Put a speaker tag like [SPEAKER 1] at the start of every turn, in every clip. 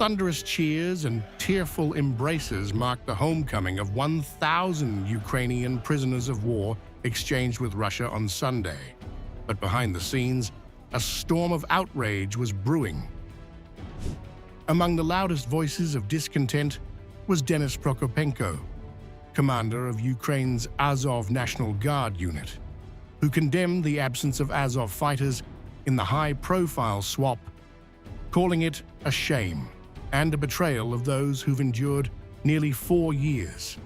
[SPEAKER 1] Thunderous cheers and tearful embraces marked the homecoming of 1,000 Ukrainian prisoners of war exchanged with Russia on Sunday. But behind the scenes, a storm of outrage was brewing. Among the loudest voices of discontent was Denys Prokopenko, commander of Ukraine's Azov National Guard unit, who condemned the absence of Azov fighters in the high-profile swap, calling it a shame and a betrayal of those who've endured nearly 4 years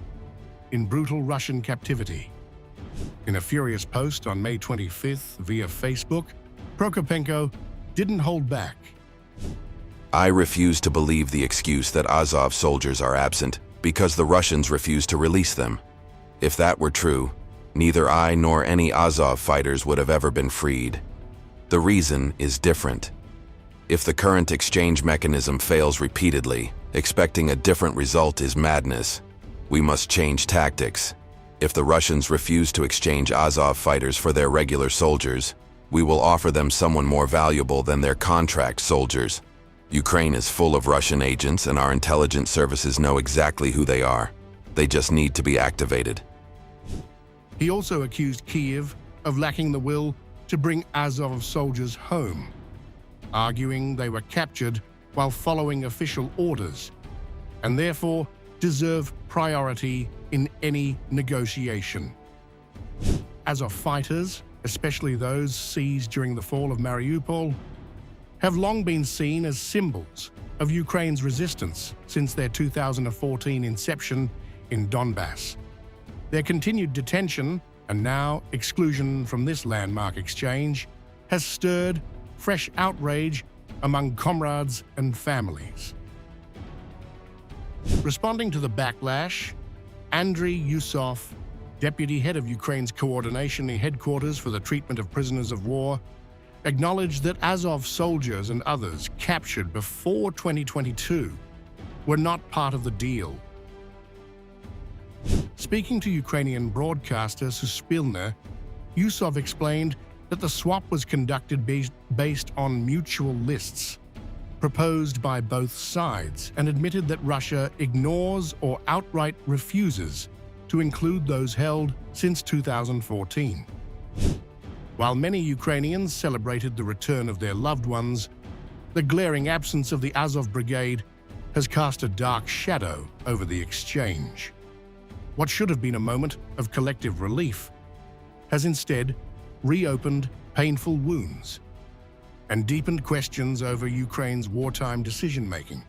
[SPEAKER 1] in brutal Russian captivity. In a furious post on May 25th via Facebook, Prokopenko didn't hold back.
[SPEAKER 2] I refuse to believe the excuse that Azov soldiers are absent because the Russians refuse to release them. If that were true, neither I nor any Azov fighters would have ever been freed. The reason is different. If the current exchange mechanism fails repeatedly, expecting a different result is madness. We must change tactics. If the Russians refuse to exchange Azov fighters for their regular soldiers, we will offer them someone more valuable than their contract soldiers. Ukraine is full of Russian agents, and our intelligence services know exactly who they are. They just need to be activated.
[SPEAKER 1] He also accused Kyiv of lacking the will to bring Azov soldiers home, arguing they were captured while following official orders and therefore deserve priority in any negotiation. Azov fighters, especially those seized during the fall of Mariupol, have long been seen as symbols of Ukraine's resistance since their 2014 inception in Donbass. Their continued detention and now exclusion from this landmark exchange has stirred fresh outrage among comrades and families. Responding to the backlash, Andriy Yusov, deputy head of Ukraine's coordination headquarters for the treatment of prisoners of war, acknowledged that Azov soldiers and others captured before 2022 were not part of the deal. Speaking to Ukrainian broadcaster Suspilne, Yusov explained that the swap was conducted based on mutual lists proposed by both sides, and admitted that Russia ignores or outright refuses to include those held since 2014. While many Ukrainians celebrated the return of their loved ones, the glaring absence of the Azov Brigade has cast a dark shadow over the exchange. What should have been a moment of collective relief has instead reopened painful wounds and deepened questions over Ukraine's wartime decision-making.